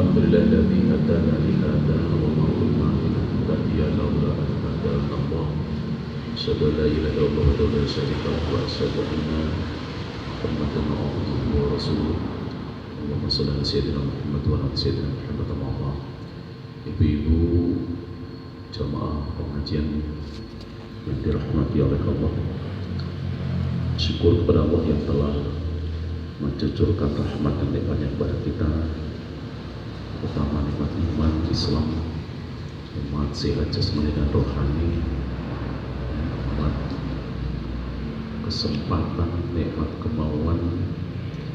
Alhamdulillahilladzi hadana li hadza wa ma kunna linahtadiya laula an hadana Allah. Asyhadu an la ilaha illallah wa la syarika lahu wa asyhadu anna Muhammadan abduhu wa rasuluh. Allahumma shalli ala sayyidina Muhammad wa ala sayyidina Muhammad Allah. Ibu-ibu jamaah pengajian yang dirahmati oleh Allah, syukur kepada Allah yang telah mencucurkan rahmat dan nikmatnya kepada kita, terutama nikmat iman, Islam, nikmat sehat jasmani dan rohani, nikmat kesempatan, nikmat kemauan,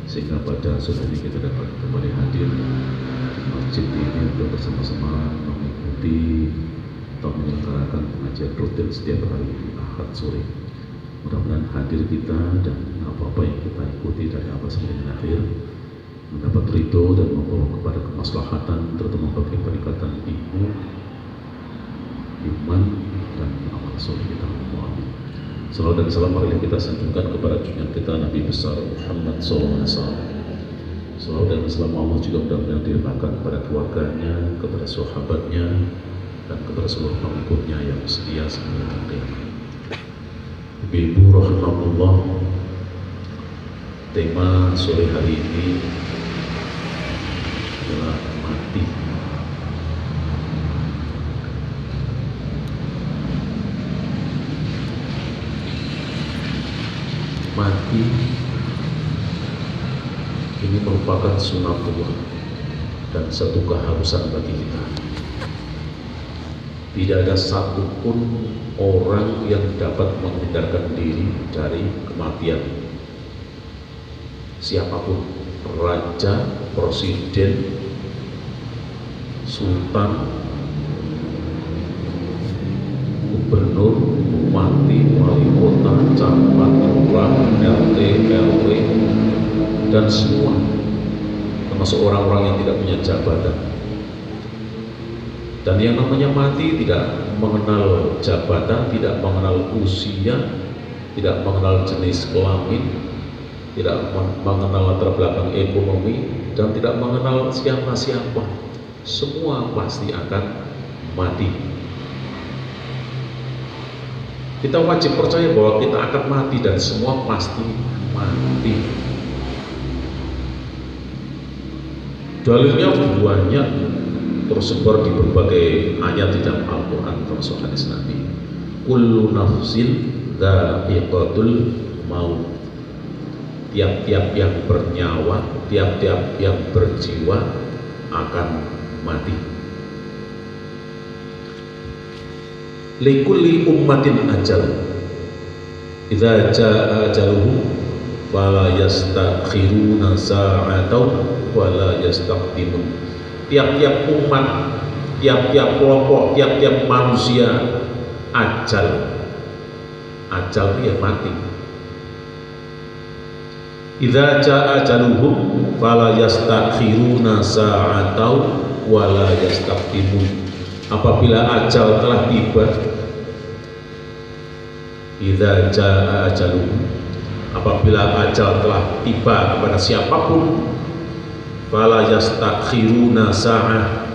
sehingga pada sore ini kita dapat kembali hadir di masjid ini untuk bersama-sama mengikuti atau menyelenggarakan pengajian rutin setiap hari Ahad sore. Mudah-mudahan hadir kita dan apa-apa yang kita ikuti dari awal sampai dengan akhir mendapat ridho dan membawa kepada kemaslahatan, terutama bagi peningkatan ilmu, iman dan amal soleh kita. Salawat dan salam marilah kita sanjungkan kepada junjungan kita Nabi besar Muhammad SAW. Salawat dan salam Allah juga mudah-mudahan dilimpahkan kepada keluarganya, kepada sahabatnya, dan kepada seluruh pengikutnya yang setia sampai akhir. Ibu rahmatullah, tema sore hari ini adalah mati. Mati ini merupakan sunatullah dan satu keharusan bagi kita. Tidak ada satupun orang yang dapat menghindarkan diri dari kematian. Siapapun, raja, presiden, sultan, gubernur, bupati, wali kota, camat, lurah, RT, RW, dan semua, termasuk orang-orang yang tidak punya jabatan. Dan yang namanya mati tidak mengenal jabatan, tidak mengenal usia, tidak mengenal jenis kelamin, tidak mengenal latar belakang ekonomi, dan tidak mengenal siapa-siapa. Semua pasti akan mati. Kita wajib percaya bahwa kita akan mati dan semua pasti mati. Dalilnya banyak, tersebar di berbagai ayat di dalam Al-Quran termasuk hadis Nabi. Kullu nafsin dha'iqatul maut. Tiap-tiap yang bernyawa, tiap-tiap yang berjiwa akan mati. Likulli ummatin ajal. Idza jaa ajaluhum fala yastakhiruna sa'atan wa la yastaqdimun. Tiap-tiap umat, tiap-tiap kelompok, tiap-tiap manusia ajal itu ya mati. Idza jaa ajaluhum fala yastakhiruna sa'atan wa la yastaqdimun. Apabila ajal telah tiba, idza jaa ajaluhum, apabila ajal telah tiba kepada siapapun, fala yastakhiruna sa'ah,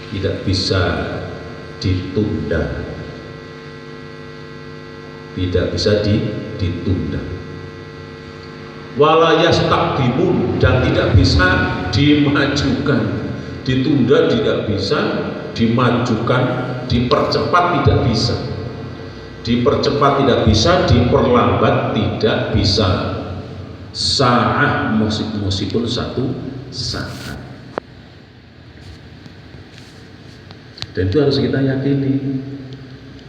tidak bisa ditunda, tidak bisa ditunda. Wala yastaqdimun, dan tidak bisa dimajukan. Ditunda tidak bisa, dimajukan, dipercepat tidak bisa. Dipercepat tidak bisa, diperlambat tidak bisa. Sa'ah meskipun satu saat. Dan itu harus kita yakini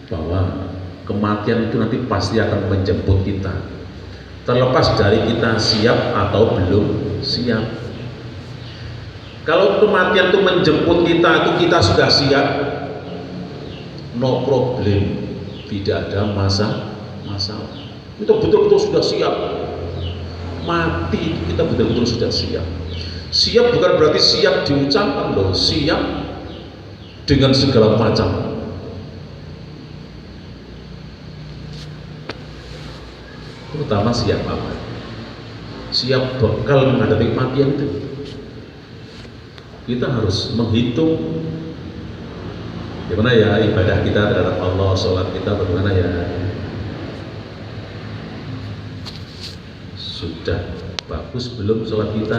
bahwa kematian itu nanti pasti akan menjemput kita, terlepas dari kita siap atau belum siap. Kalau kematian itu menjemput kita, itu kita sudah siap, no problem, tidak ada masalah. Itu betul-betul sudah siap. Mati kita betul-betul sudah siap. Siap bukan berarti siap diucapkan loh, siap dengan segala macam. Terutama siap apa? Siap bekal menghadapi kematian itu. kita harus menghitung gimana ya ibadah kita terhadap Allah, sholat kita bagaimana ya. Sudah bagus belum sholat kita?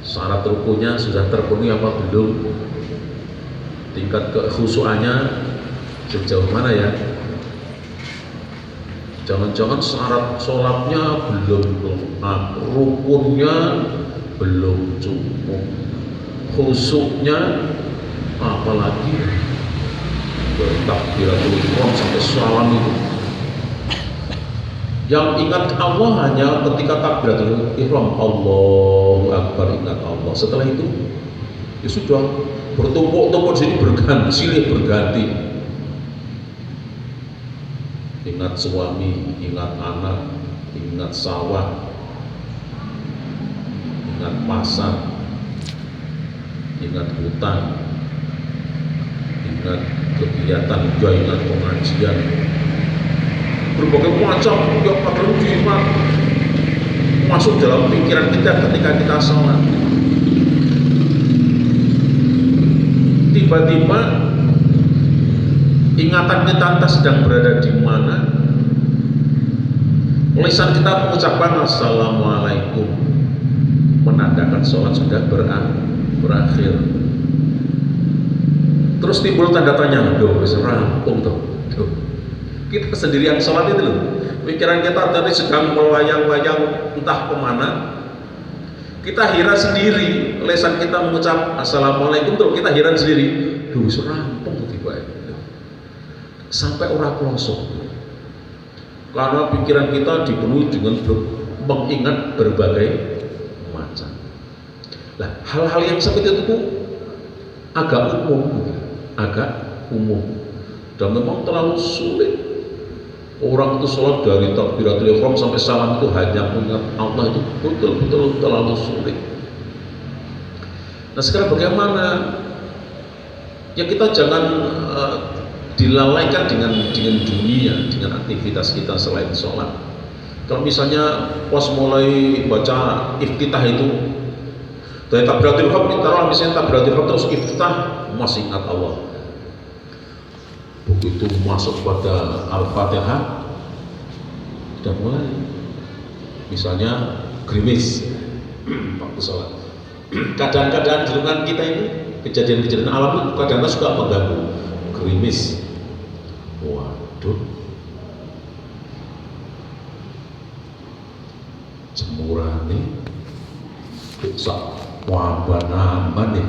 Syarat rukunya sudah terpenuhi apa belum? Tingkat kekhusyuannya sejauh mana ya? Jangan-jangan syarat sholatnya belum lengkap, rukunnya belum cukup, khusyuknya apalagi dari takbiratul ihram sampai salam itu. Yang ingat Allah hanya ketika takbiratul ihram, Allahu Akbar, ingat Allah. Setelah itu ya sudah bertumpuk-tumpuk sini berganti, silih berganti. Ingat suami, ingat anak, ingat sawah, ingat pasar, ingat hutang, ingat kegiatan juga, ingat pengajian, berbagai macam yang perlu diingat masuk dalam pikiran kita ketika kita sholat. Tiba-tiba ingatan kita entah sedang berada di mana, lisan kita mengucapkan assalamualaikum, menandakan sholat sudah berakhir. Terus timbul tanda tanya, doh rampung tuh. Kita sendirian sholat itu loh, pikiran kita tadi sedang melayang-layang entah kemana. Kita heran sendiri, lisan kita mengucap assalamualaikum, terus kita heran sendiri, doh rampung tiba sampai orang pelosok, karena pikiran kita dipenuhi dengan mengingat berbagai macam. Nah, hal-hal yang seperti itu agak umum dan memang terlalu sulit. Orang itu sholat dari takbiratul ihram sampai salam itu hanya mengingat Allah, itu betul-betul terlalu sulit. Nah, sekarang bagaimana? Ya kita jangan dilalaikan dengan dunia, dengan aktivitas kita selain sholat. Kalau misalnya pas mulai baca iftitah itu dari takbiratul ihram, taruhlah misalnya takbiratul ihram terus iftitah masih ingat Allah. Begitu masuk pada Al-Fatihah sudah mulai misalnya gerimis waktu sholat. Kadang-kadang di lingkungan kita ini kejadian-kejadian alam itu kadang-kadang suka mengganggu. Gerimis, waduh, jemurane bisa wabah-nambah nih.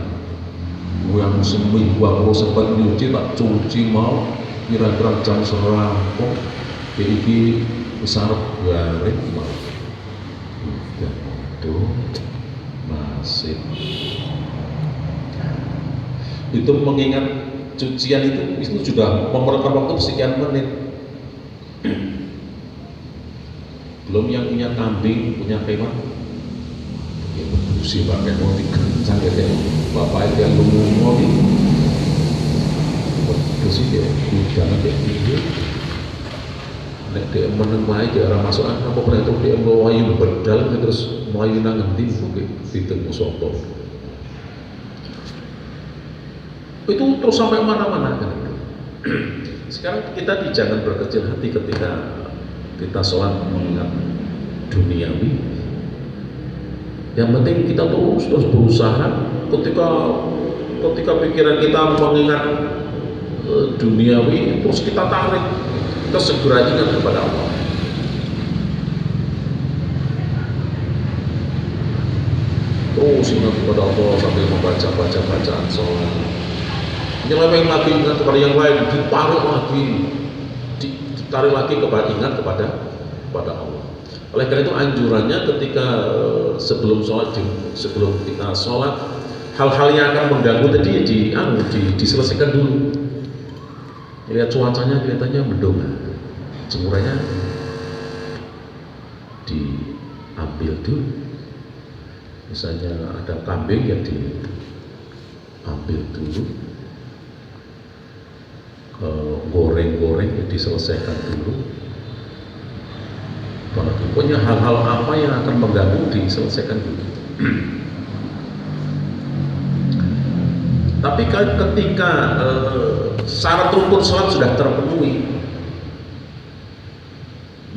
Yang seminggu aku sempat nyuci, tak cuci mau kira-kira jam serampung jadi besar garing mau itu nasib. Itu mengingat cucian itu sudah memerlukan waktu sekian menit. Belum yang punya kambing, punya hewan, berusi pakai mau dikencang ya bapak itu yang ngomong ini berusi dia jangan kayak gitu. Nek dia menemui dia orang masuk apa pernah itu dia melayu bedal terus melayu nangendi mungkin ditemu sopo itu terus sampai mana-mana kan itu. Sekarang kita jangan berkecil hati ketika kita sholat mengingat duniawi. Yang penting kita terus berusaha ketika pikiran kita mengingat duniawi, terus kita tarik, kita segera ingat kepada Allah. Terus ingat kepada Allah sambil membaca bacaan sholat. Nyeleweng lagi ingat kepada yang lain, ditarik lagi kepada ingat kepada Allah. Oleh karena itu anjurannya ketika sebelum kita sholat, hal-hal yang akan mengganggu tadi diselesaikan dulu. Lihat cuacanya kelihatannya mendung, jemurannya diambil dulu. Misalnya ada kambing yang diambil dulu, goreng-goreng yang diselesaikan dulu. Pokoknya hal-hal apa yang akan mengganggu diselesaikan dulu. Tapi ketika syarat rukun sholat sudah terpenuhi,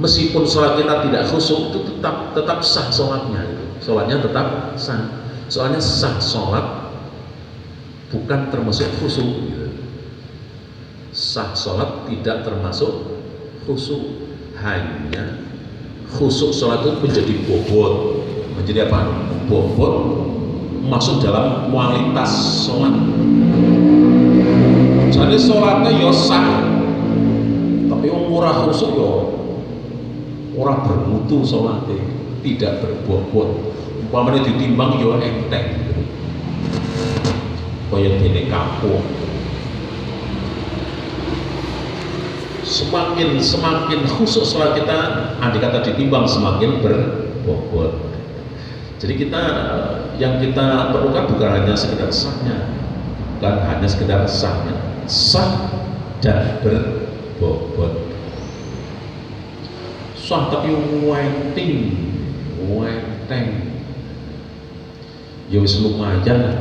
meskipun sholat kita tidak khusyuk, itu tetap sah sholatnya. Sholatnya tetap sah. Soalnya sah sholat bukan termasuk khusyuk. Sah sholat tidak termasuk khusyuk, hanya khusyuk sholat itu menjadi bobot. Menjadi apa? Bobot masuk dalam kualitas sholat. Jadi sholatnya ya sah, tapi ora khusyuk ya ora bermutu sholatnya, tidak berbobot. Umpamanya ditimbang ya enteng, kaya dene kapuk. Semakin khusyuk sholat kita, andai kata ditimbang semakin berbobot. Jadi yang kita perlukan bukan hanya sekedar sahnya, bukan hanya sekedar sahnya, sah dan berbobot. Sah tapi wenteng, ya wis lumayan.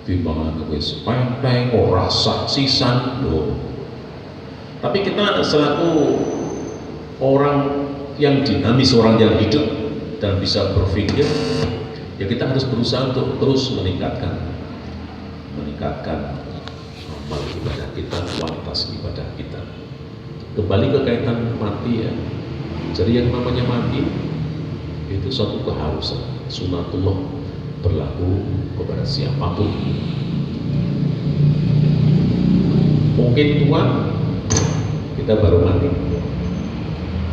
Timbangan wis penteng, ora sah sisan lho. Tapi kita selaku orang yang dinamis, orang yang hidup dan bisa berpikir, ya kita harus berusaha untuk terus meningkatkan amal ibadah kita, kualitas ibadah kita. Kembali ke kaitan mati ya. Jadi yang namanya mati itu suatu keharusan, sunatullah, berlaku kepada siapapun. Mungkin tua kita baru mati,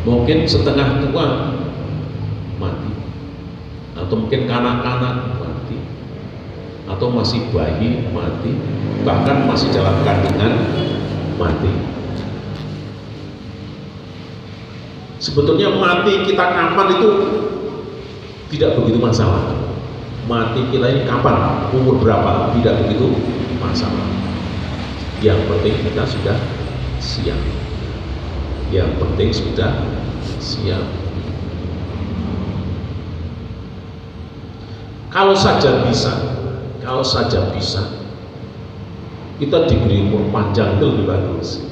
mungkin setengah tua mati, atau mungkin kanak-kanak mati, atau masih bayi mati, bahkan masih dalam kandungan mati. Sebetulnya mati kita kapan itu tidak begitu masalah. Mati kita ini kapan, umur berapa, tidak begitu masalah. Yang penting kita sudah siap. Yang penting sudah siap. Kalau saja bisa, kita diberi umur panjang itu lebih bagus.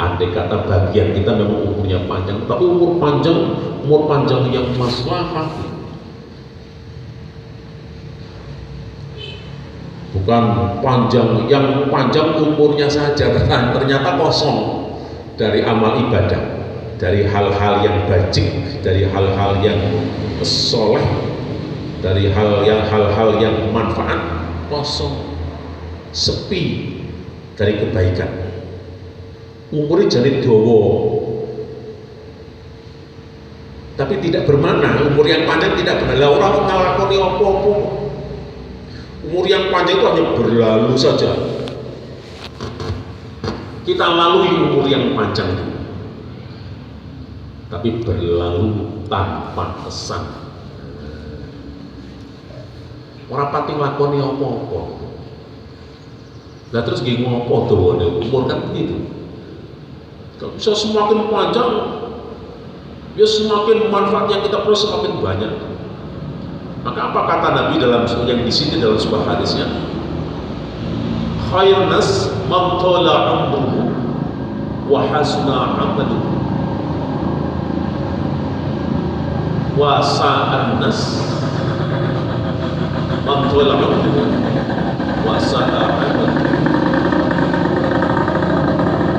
Andai kata bagian kita memang umurnya panjang, tapi umur panjang yang maslahat, bukan yang panjang umurnya saja, ternyata kosong dari amal ibadah, dari hal-hal yang bajik, dari hal-hal yang soleh, dari hal-hal yang manfaat, kosong, sepi dari kebaikan. Umurnya jadi dawa, tapi tidak bermakna. Umur yang panjang tidak bermakna. Orang ngalakoni apa-apa. Umur yang panjang itu hanya berlalu saja. Kita lalui umur yang panjang itu, tapi berlalu tanpa kesan. Orang pati nglakoni apa-apa. Nah terus gini ngopo dawane umur kan begitu. Kalau bisa semakin panjang, ya semakin manfaat yang kita peroleh semakin banyak. Maka apa kata Nabi dalam yang di sini dalam sebuah hadisnya? Khairun nas man tala umruhu wa hasuna amaluhu wa sa'an nas man tala umruhu wa sa'a amaluhu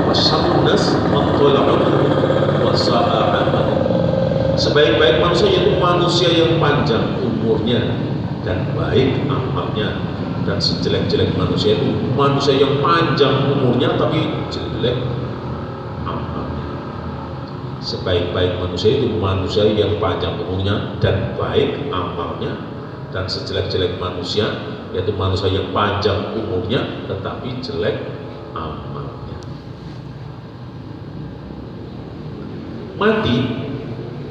wa syarrun nas man tala umruhu wa sa'a amaluhu. Sebaik-baik manusia yaitu manusia yang panjang umurnya dan baik amalnya, dan sejelek-jelek manusia itu manusia yang panjang umurnya tapi jelek amalnya. Sebaik-baik manusia itu manusia yang panjang umurnya dan baik amalnya, dan sejelek-jelek manusia yaitu manusia yang panjang umurnya tetapi jelek amalnya. Mati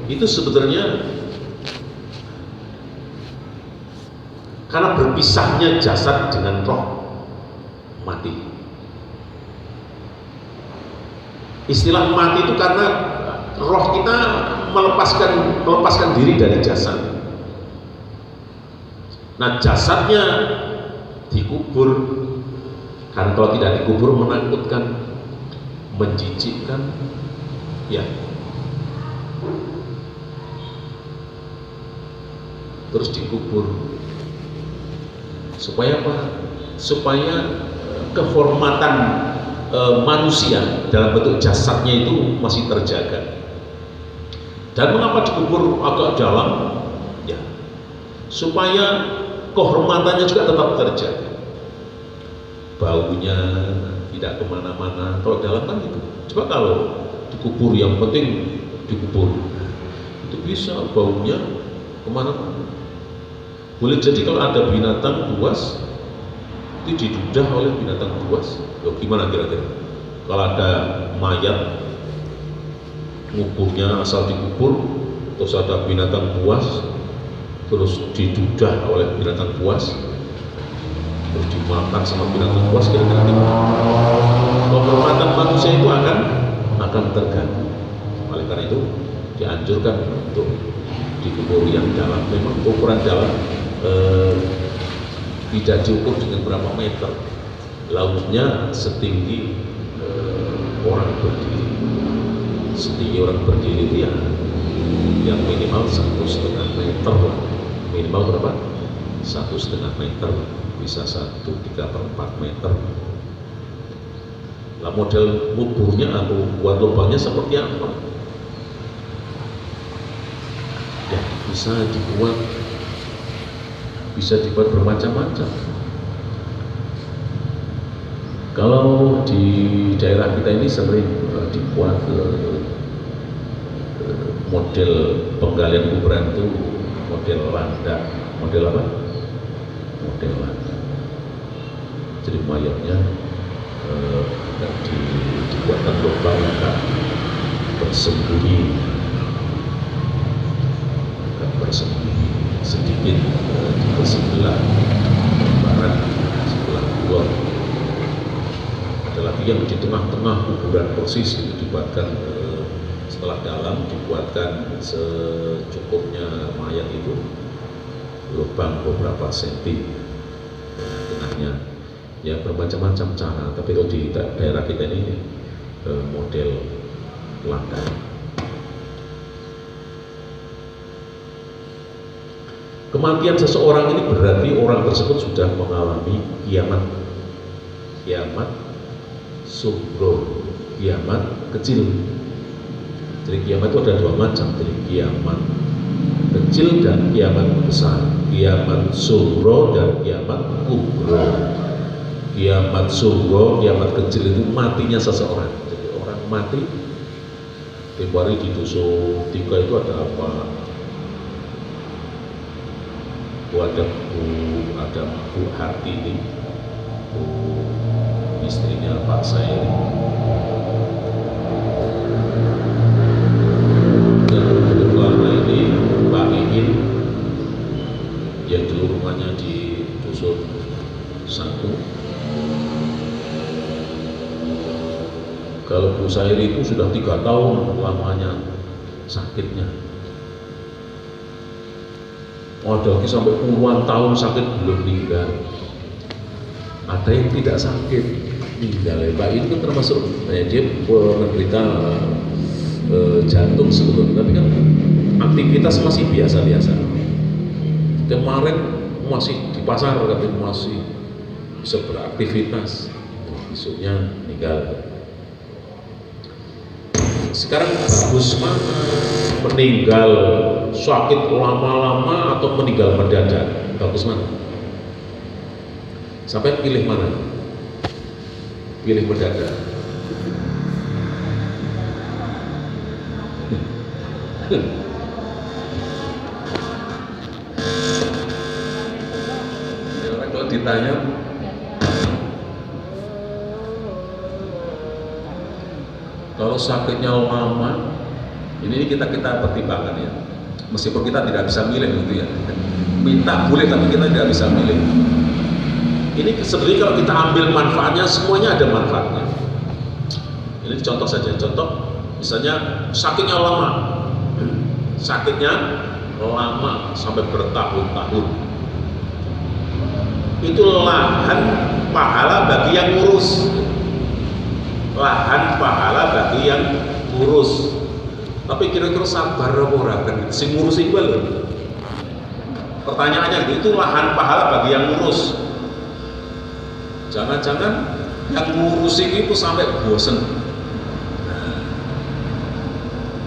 itu sebetulnya karena berpisahnya jasad dengan roh mati. Istilah mati itu karena roh kita melepaskan diri dari jasad. Nah, jasadnya dikubur, karena kalau tidak dikubur menakutkan, menjijikkan, ya. Terus dikubur supaya apa? Supaya kehormatan manusia dalam bentuk jasadnya itu masih terjaga. Dan mengapa dikubur agak dalam? Ya, supaya kehormatannya juga tetap terjaga, baunya tidak kemana-mana. Kalau dalam kan gitu. Coba kalau dikubur, yang penting dikubur, itu bisa baunya kemana-mana. Boleh jadi kalau ada binatang buas itu didudah oleh binatang buas. Loh, gimana kira-kira? Kalau ada mayat nguburnya asal dikubur, terus ada binatang buas, terus didudah oleh binatang buas, terus dimakan sama binatang buas, kira-kira gimana? Kehormatan manusia itu akan terganggu. Oleh karena itu dianjurkan untuk dikubur yang dalam. Memang ukuran dalam tidak diukur dengan berapa meter, lautnya setinggi orang berdiri. Setinggi orang berdiri itu yang minimal 1,5 meter lah. Minimal berapa? 1,5 meter, bisa 1/3/4 meter. Lah model nguburnya atau buat lubangnya seperti apa? Ya, bisa dibuat bermacam-macam. Kalau di daerah kita ini sering dibuat model penggalian kuburan itu model landak. Model apa? Model landak. Jadi mayatnya dibuatkan lubang agak bersembunyi sedikit di sebelah barat, sebelah luar. Ada lagi yang di tengah-tengah kuburan persis itu dibuatkan, setelah dalam dibuatkan secukupnya mayat itu lubang beberapa senti tengahnya. Ya, bermacam-macam cara, tapi kalau di daerah kita ini model landak. Kematian seseorang ini berarti orang tersebut sudah mengalami kiamat sughra, kiamat kecil. Jadi kiamat itu ada dua macam, jadi kiamat kecil dan kiamat besar, kiamat sughra dan kiamat kubra. Kiamat sughra, kiamat kecil itu matinya seseorang. Jadi orang mati, tempo hari di dusun 3 itu ada apa? Ada Bu Hartini, istrinya Pak Sairi, dan keduanya ini Pak Iin yang dulu rumahnya di dusun 1. Kalau Bu Sairi itu sudah 3 tahun lamanya sakitnya. Ada lagi sampai puluhan tahun sakit belum meninggal. Ada yang tidak sakit meninggal. Pak ini kan termasuk, dia menderita jantung sebetulnya, tapi kan aktivitas masih biasa-biasa. Kemarin masih di pasar, tapi masih bisa beraktivitas. Besoknya meninggal. Sekarang bagus mana? Meninggal sakit lama-lama atau meninggal mendadak? Bagus mana? Sampai pilih mana? Pilih mendadak. Orang kalau ditanya, kalau sakitnya lama, ini kita pertimbangkan ya. Meskipun kita tidak bisa milih gitu ya. Minta boleh, tapi kita tidak bisa milih. Ini sebenarnya kalau kita ambil manfaatnya, semuanya ada manfaatnya. Ini contoh saja, contoh misalnya sakitnya lama sampai bertahun-tahun. itu lahan pahala bagi yang ngurus. Lahan pahala bagi yang ngurus. Tapi kira-kira sabar apa ora kan sing ngurus iku lho. Pertanyaannya itu lahan pahala bagi yang ngurus. Jangan-jangan yang ngurus itu sampai bosen.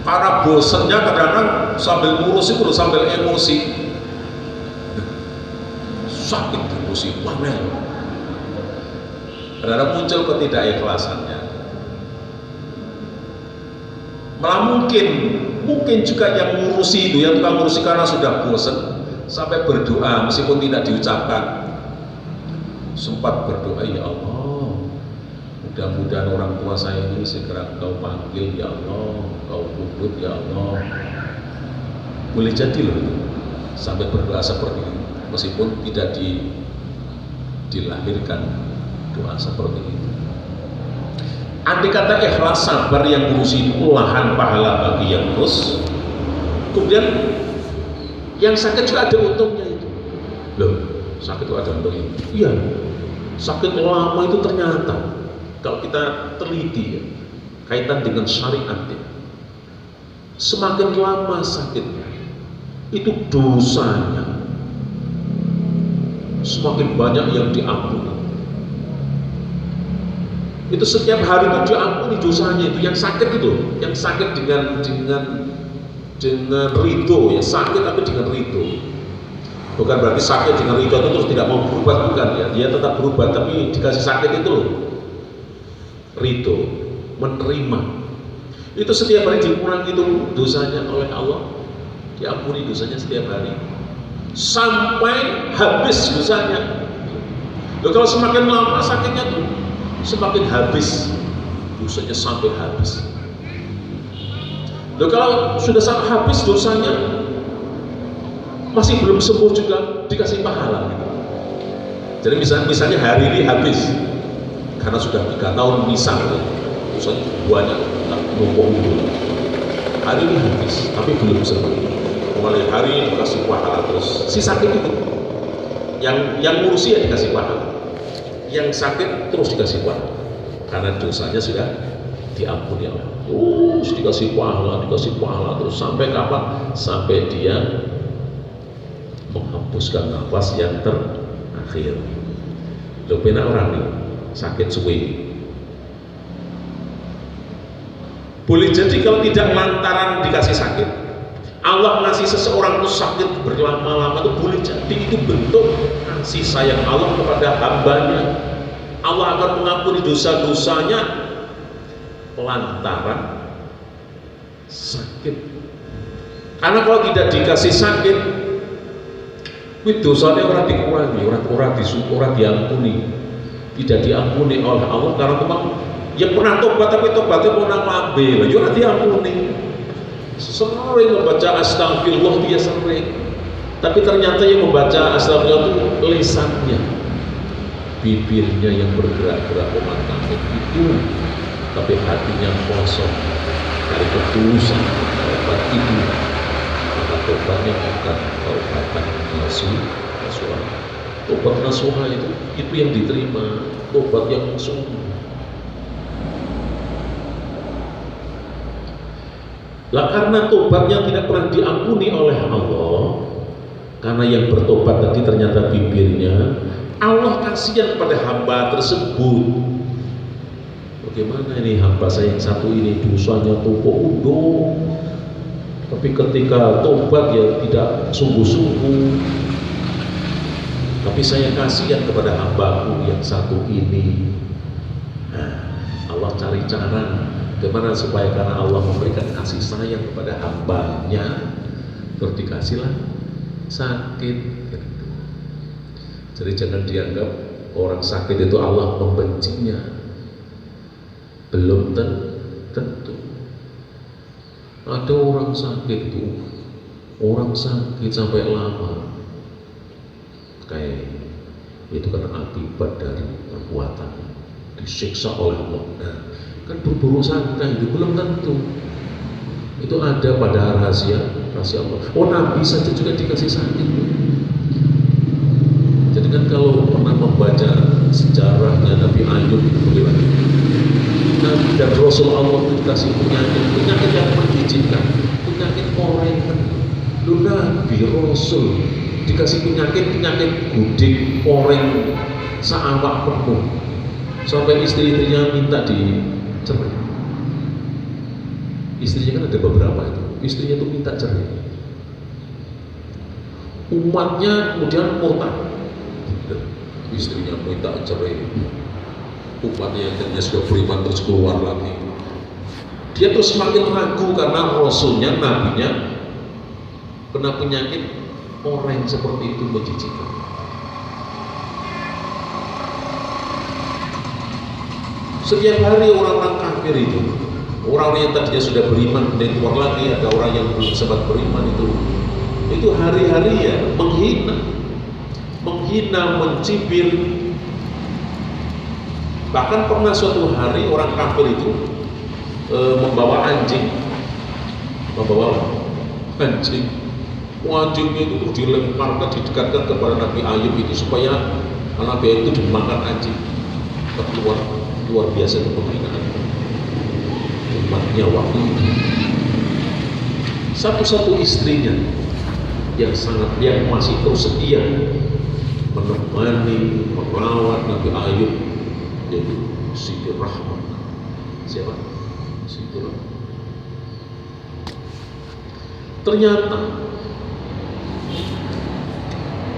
Karena bosennya kadang-kadang sambil ngurus itu sambil emosi. Sakit emosi, wamel. Kadang-kadang muncul ketidakikhlasannya. Malah mungkin juga yang ngurusi itu, yang tukang ngurusi karena sudah bosan sampai berdoa meskipun tidak diucapkan, sempat berdoa, ya Allah, mudah-mudahan orang tua saya ini segera Engkau panggil, ya Allah, Engkau kubur, ya Allah. Boleh jadi loh itu, sampai berdoa seperti itu meskipun tidak dilahirkan doa seperti itu. Andai kata ikhlas sabar yang ngurusi lahan pahala bagi yang ngurus, kemudian yang sakit juga ada untungnya itu. Loh, sakit itu ada untungnya. Iya, sakit lama itu ternyata kalau kita teliti ya, kaitan dengan syariat ya, semakin lama sakitnya itu dosanya semakin banyak yang diampuni. Itu setiap hari itu diampuni dosanya itu, yang sakit itu, yang sakit dengan ridho ya, sakit tapi dengan ridho. Bukan berarti sakit dengan ridho itu terus tidak mau berubah, bukan ya, dia tetap berubah tapi dikasih sakit itu loh, ridho, menerima. Itu setiap hari dikurangi itu dosanya oleh Allah, diampuni dosanya setiap hari sampai habis dosanya. Loh, kalau semakin lama sakitnya tuh semakin habis dosanya sampai habis. Loh, kalau sudah sampai habis dosanya masih belum sembuh juga dikasih pahala. Jadi misalnya hari ini habis karena sudah 3 tahun misalnya dosanya banyak numpuk itu. Hari ini habis tapi belum sembuh. Mulai hari ini dikasih pahala terus. Si sakit itu yang ngurusi ya dikasih pahala. Yang sakit terus dikasih pahala karena dosanya sudah diampuni Allah. Terus dikasih pahala terus sampai kapan? Sampai dia menghembuskan nafas yang terakhir. Loh, benar orang nih sakit suwe. Boleh jadi kalau tidak lantaran dikasih sakit, Allah ngasih seseorang itu sakit berlama-lama, itu boleh jadi itu bentuk kasih sayang Allah kepada hambanya. Allah akan mengampuni dosa-dosanya lantaran sakit. Karena kalau tidak dikasih sakit, itu dosanya orang dikurangi, orang diampuni, tidak diampuni oleh Allah karena memang ya pernah tobat tapi tobatnya pernah lambe, ya orang diampuni. Sering membaca astagfirullah dia sering, tapi ternyata yang membaca astagfirullah itu lisannya, bibirnya yang bergerak-gerak memantapkan itu, tapi hatinya kosong dari ketulusan tobat itu. Maka tobatnya bukan tobatan nasuha. Tobat nasuha itu yang diterima, tobat yang sungguh. Lah karena tobatnya tidak pernah diampuni oleh Allah, karena yang bertobat tadi ternyata bibirnya, Allah kasihan kepada hamba tersebut. Bagaimana ini hamba saya yang satu ini dosanya tumpuk undung, tapi ketika tobat ya tidak sungguh-sungguh. Tapi saya kasihan kepada hambaku yang satu ini. Nah, Allah cari cara bagaimana supaya karena Allah memberikan kasih sayang kepada hambanya, terus dikasihlah sakit. Jadi jangan dianggap orang sakit itu Allah membencinya. Belum tentu. Ada orang sakit itu, orang sakit sampai lama, kayak itu karena akibat dari perbuatan disiksa oleh Allah. Nah, kan berburu santai itu belum tentu. Itu ada pada rahasia Allah. Oh, Nabi saja juga dikasih sakit. Jadi kan kalau pernah sejarahnya Nabi Ayub itu bagaimana? Nabi dan Rasul Allah itu dikasih penyakit yang menjijikkan, penyakit korengan. Lu Nabi Rasul dikasih penyakit gudik koreng seawak penuh, sampai istri-istrinya minta dicerai. Istrinya kan ada beberapa itu, istrinya itu minta cerai. Umatnya kemudian murtad, istrinya minta cerai. Umatnya yang tadinya sudah beriman terus keluar lagi. Dia terus semakin ragu karena Rasulnya, Nabinya kena penyakit orang seperti itu menjijikkan. Setiap hari orang-orang kafir itu, orang yang tadinya sudah beriman dan keluar lagi, ada orang yang belum sempat beriman itu hari-hari ya menghina, mencibir. Bahkan pernah suatu hari orang kafir itu membawa anjing. Anjingnya itu dilemparkan, didekatkan kepada Nabi Ayub itu supaya Nabi Ayub itu dimakan anjing. Luar biasa itu penghinaan umatnya waktu itu. Satu-satu istrinya yang masih terus setia menemani, merawat Nabi Ayub, yaitu Siti Rahmat. Siapa? Siti Rahmat. Ternyata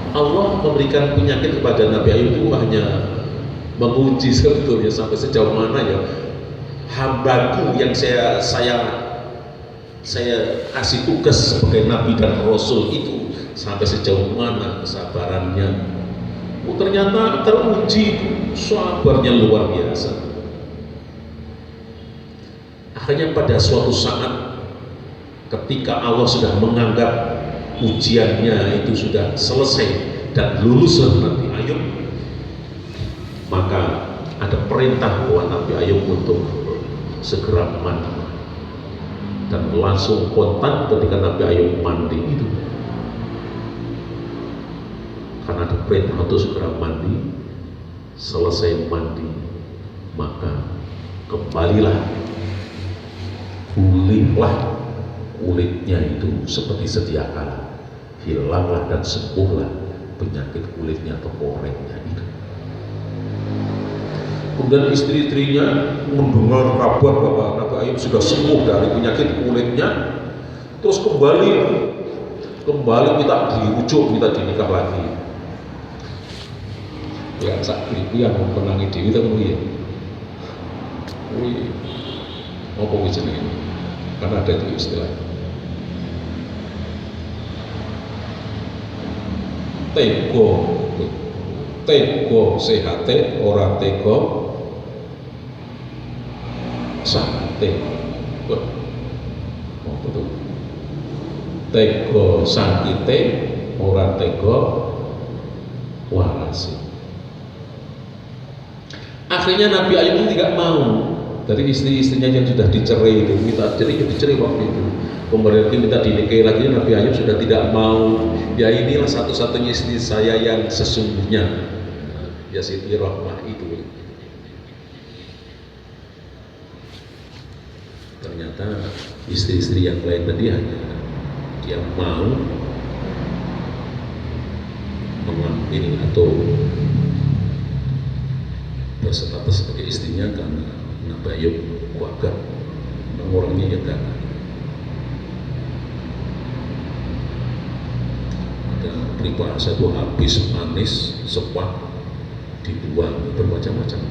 Allah memberikan penyakit kepada Nabi Ayub itu hanya menguji sebetulnya sampai sejauh mana ya hambaku yang saya kasih tugas sebagai Nabi dan Rasul itu sampai sejauh mana kesabarannya. Ternyata teruji, sabarnya luar biasa. Akhirnya pada suatu saat ketika Allah sudah menganggap ujiannya itu sudah selesai dan luluslah Nabi Ayub, maka ada perintah buat Nabi Ayub untuk segera mandi, dan langsung kontan ketika Nabi Ayub mandi itu, karena ada perintah untuk segera mandi. Selesai mandi maka kembalilah, pulihlah kulitnya itu seperti sedia kala, hilanglah dan sembuhlah penyakit kulitnya atau korengnya itu. Kemudian istri-istrinya mendengar kabar bahwa Nabi Ayub sudah sembuh dari penyakit kulitnya, terus kembali minta dirujuk, minta dinikah lagi. Ya sak ibu yang mengenangi Dewi itu ya. Wih, apa jenenge? Karena ada itu istilah. Tego sehate ora tego sate. Apa tuh? Tego sakite ora tego warasi. Akhirnya Nabi Ayub itu tidak mau dari istri-istrinya yang sudah dicerai itu, minta dicerai waktu itu. Kemudian minta dinikahi lagi, Nabi Ayub sudah tidak mau. Ya inilah satu-satunya istri saya yang sesungguhnya, ya Siti Rahmah itu. Ternyata istri-istri yang lain tadi hanya dia mau mengambil atau berstatus sebagai istrinya karena Nabi Ayub keluarga, orangnya yang gak ada peribahasa itu habis manis sepak dibuang, bermacam-macam.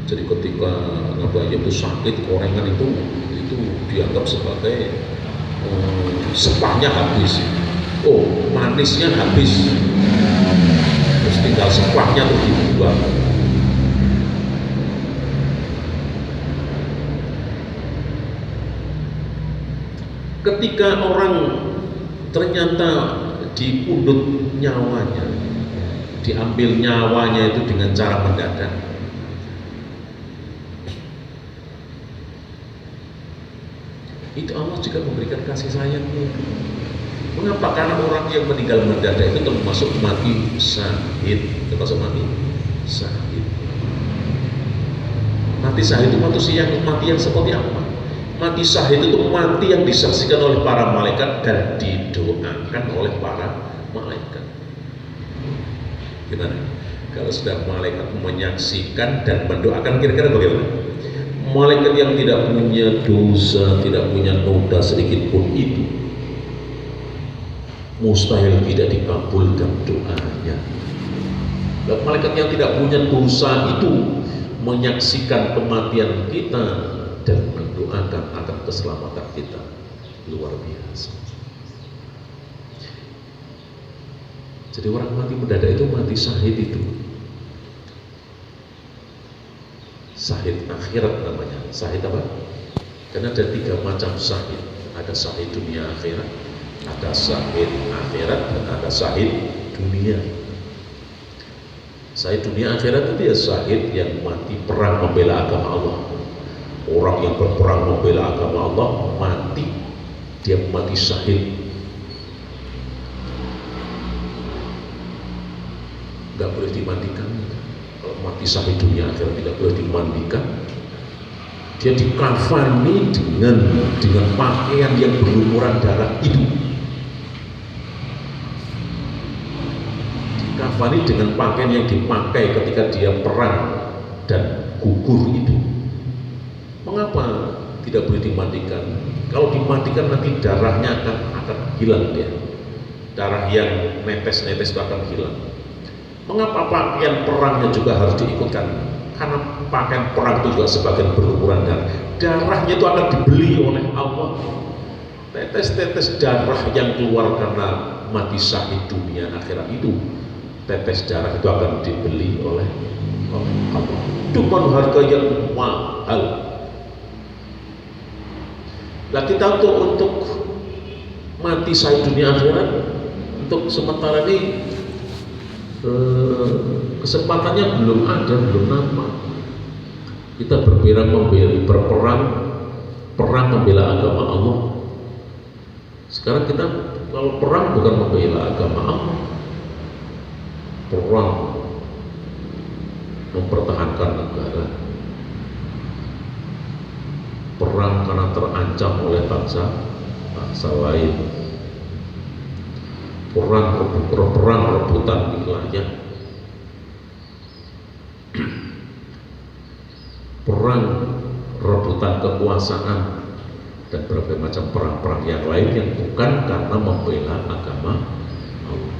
Jadi ketika Nabi Ayub itu sakit, korengan itu dianggap sebagai sepaknya habis, manisnya habis, terus tinggal sepaknya tuh dibuang. Ketika orang ternyata dipundut nyawanya, diambil nyawanya itu dengan cara mendadak, itu Allah juga memberikan kasih sayangnya. Mengapa? Karena orang yang meninggal mendadak itu termasuk mati syahid, termasuk mati syahid. Mati syahid itu mati yang seperti apa? Mati syahid itu mati yang disaksikan oleh para malaikat dan didoakan oleh para malaikat. Gimana? Kalau sudah malaikat menyaksikan dan mendoakan, kira-kira bagaimana? Malaikat yang tidak punya dosa, tidak punya noda sedikit pun itu, mustahil tidak dikabulkan doanya. Dan malaikat yang tidak punya dosa itu menyaksikan kematian kita dan mendoakan akan keselamatan kita, luar biasa. Jadi orang mati mendadak itu mati syahid itu. Syahid akhirat namanya. Syahid apa? Karena ada 3 macam syahid. Ada syahid dunia akhirat, ada syahid akhirat, dan ada syahid dunia. Syahid dunia akhirat itu ya syahid yang mati perang membela agama Allah. Orang yang berperang membela agama Allah mati, dia mati syahid. Gak boleh dimandikan. Kalau mati syahid dunia akhirat tidak boleh dimandikan. Dia dikafani dengan pakaian yang berlumuran darah itu. Dikafani dengan pakaian yang dipakai ketika dia perang dan gugur itu. Mengapa tidak boleh dimandikan? Kalau dimandikan nanti darahnya akan hilang dia. Darah yang netes-netes itu akan hilang. Mengapa pakaian perangnya juga harus diikutkan? Karena pakaian perang itu juga sebagian berlumuran darah. Darahnya itu akan dibeli oleh Allah. Tetes-tetes darah yang keluar karena mati syahid dunia akhirat itu, tetes darah itu akan dibeli oleh Allah dengan harga yang mahal. Nah, kita untuk mati syahid dunia akhirat, untuk sementara ini kesempatannya belum ada, belum nampak. Kita berperang membela agama Allah. Sekarang kita kalau perang bukan membela agama Allah, perang mempertahankan negara, perang karena terancam oleh bangsa lain, perang rebutan wilayah, perang rebutan kekuasaan, dan berbagai macam perang-perang yang lain yang bukan karena membela agama Allah.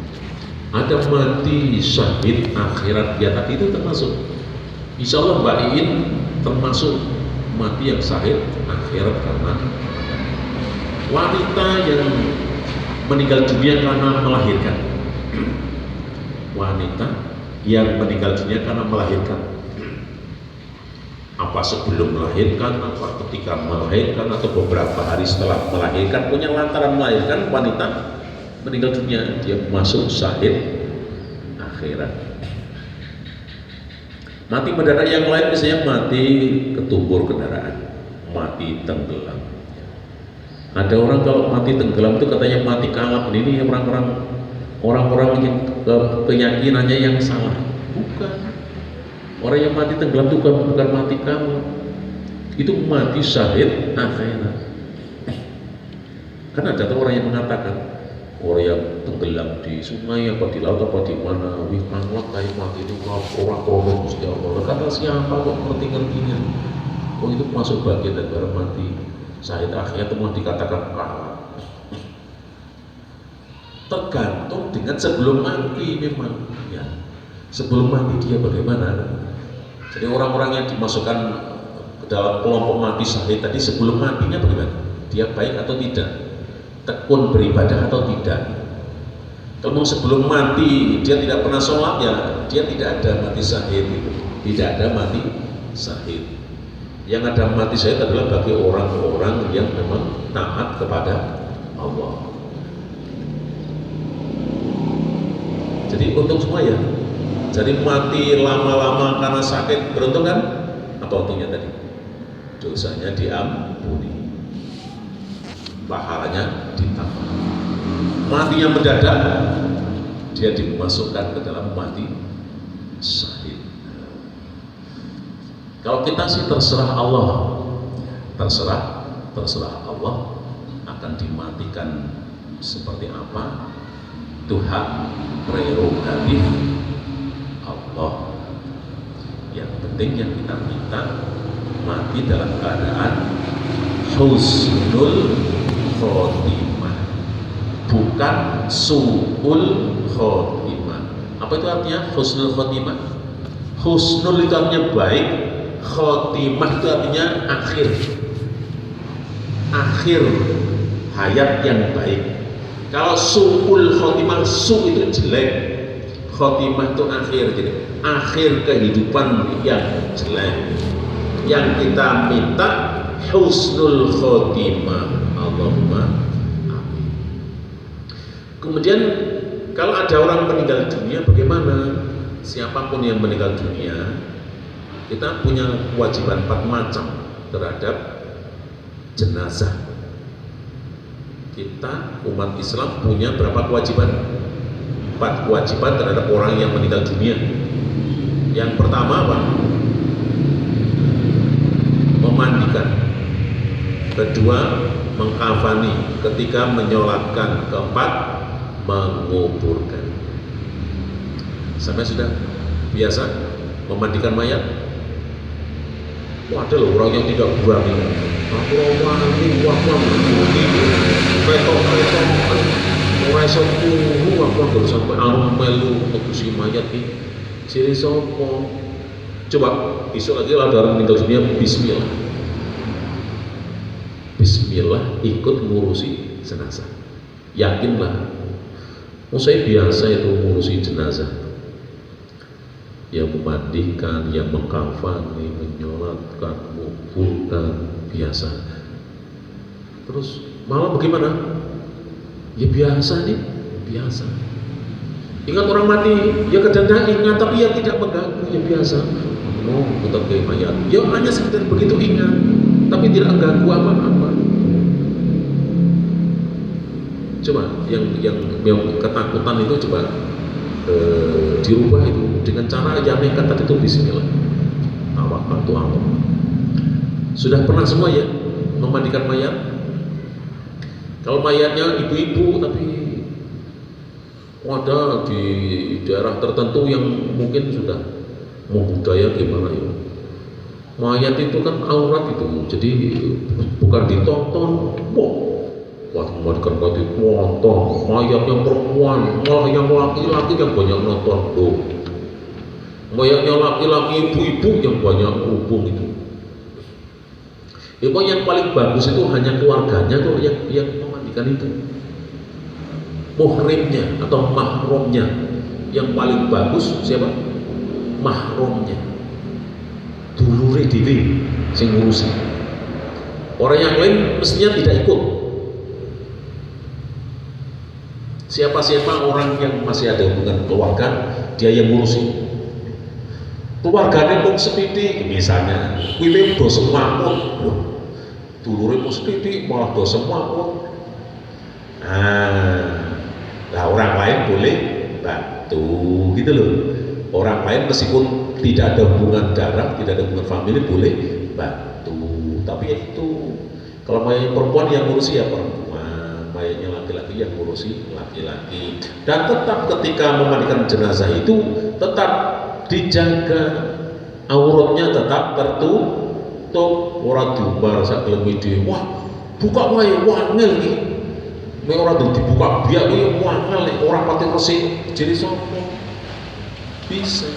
Ada mati syahid akhirat ya, tadi itu termasuk. Insya Allah Mbak Iin termasuk mati yang syahid akhirat karena wanita yang meninggal dunia karena melahirkan. Wanita yang meninggal dunia karena melahirkan. Apa sebelum melahirkan, apa ketika melahirkan, atau beberapa hari setelah melahirkan, punya lantaran melahirkan, wanita meninggal dunia, dia masuk syahid akhirat. Mati mendadak yang lain misalnya mati ketumbur kendaraan, mati tenggelam. Ada orang kalau mati tenggelam itu katanya mati kalap. Ini orang-orang yang keyakinannya yang salah. Bukan. Orang yang mati tenggelam itu bukan mati kamu, itu mati syahid akhirat. Kan ada orang yang mengatakan orang yang tenggelam di sungai apa di laut apa di mana, wih kanglak kayak mati itu orang krono Gusti Allah. Kata siapa kok ngerti-ngertinya? Oh itu masuk bagian dari mati syahid akhirat, itu mau dikatakan kalah. Tergantung dengan sebelum mati memang ya. Sebelum mati dia bagaimana? Jadi orang-orang yang dimasukkan ke dalam kelompok mati syahid tadi sebelum matinya bagaimana? Dia baik atau tidak? Tekun beribadah atau tidak? Kalau sebelum mati dia tidak pernah sholat ya, dia tidak ada mati syahid itu. Tidak ada mati syahid. Yang ada mati syahid adalah bagi orang-orang yang memang taat kepada Allah. Jadi untuk semua ya. Jadi mati lama-lama karena sakit, beruntung kan? Apa untungnya tadi? Dosanya diampuni, pahalanya ditambah. Mati yang mendadak, dia dimasukkan ke dalam mati syahid. Kalau kita sih terserah Allah, terserah Allah akan dimatikan seperti apa, itu hak prerogatif Allah. Yang penting yang kita minta mati dalam keadaan husnul khotimah, bukan su'ul khotimah. Apa itu artinya husnul khotimah? Husnul itu artinya baik, khotimah itu artinya akhir hayat yang baik. Kalau su'ul khotimah, su itu jelek, khotimah itu akhir, jadi akhir kehidupan yang jelek. Yang kita minta husnul khotimah. Allahumma amin. Kemudian kalau ada orang meninggal dunia, bagaimana? Siapapun yang meninggal dunia, kita punya kewajiban 4 macam terhadap jenazah. Kita umat Islam punya berapa kewajiban? 4 kewajiban terhadap orang yang meninggal dunia. Yang pertama apa? Memandikan. Kedua, mengkafani. Ketiga, menyolatkan. Keempat, menguburkan. Sampai sudah biasa memandikan mayat? Ada loh orang yang tidak berani. Aku wani, waktu petok-petok, mulai sepuluh, waktu sampai arum melu megusi mayat ini. Jadi sopo. Coba besok lagi lah orang meninggal dunia, Bismillah. Bismillah ikut ngurusi jenazah. Yakinlah. Saya biasa itu ngurusi jenazah. Yang memandikan, yang mengkafani, menyolatkan, menguburkan, biasa. Terus malam bagaimana? Ya biasa nih, biasa. Ingat orang mati, ya kadang-kadang ingat, tapi ya tidak mengganggu, ya biasa. Oh, tetap kayak mayat. Ya hanya sekedar begitu ingat, tapi tidak mengganggu apa-apa. Coba yang ketakutan itu coba dirubah itu dengan cara yang nekat tadi itu Bismillah. Tawakal tu Allah. Sudah pernah semua ya memandikan mayat? Kalau mayatnya ibu-ibu tapi ada di daerah tertentu yang mungkin sudah membudaya gimana ya? Mayat itu kan aurat itu, jadi bukan ditonton. Waktu memandikan mayat itu nonton, mayatnya perempuan, malah yang laki-laki yang banyak nonton tuh. Mayatnya laki-laki, ibu-ibu yang banyak hubung itu. Ya, yang paling bagus itu hanya keluarganya tuh yang memandikan itu. Muhrimnya atau mahrumnya yang paling bagus siapa? Mahrumnya. Dulure dhewe sing ngurusi. Orang yang lain mestinya tidak ikut. Siapa-siapa orang yang masih ada hubungan keluarga, dia yang ngurusi. Keluarganya pun sepiti, misalnya, kuwi do semaput, dulure pun sepiti, malah do semaput. Nah, orang lain boleh bantu, gitu loh. Orang lain meskipun tidak ada hubungan darah, tidak ada hubungan famili, boleh bantu. Tapi ya itu, kalau mayat perempuan yang ngurusi ya perempuan, mayatnya laki-laki yang ngurusi laki-laki. Dan tetap ketika memandikan jenazah itu tetap dijaga auratnya, tetap tertutup, ora diumbar sak gelem dhewe. Wah, buka wae wangel iki. Nek ora dibuka biak iki wangel nek ora pati resik. Jadi sapa? Bisa.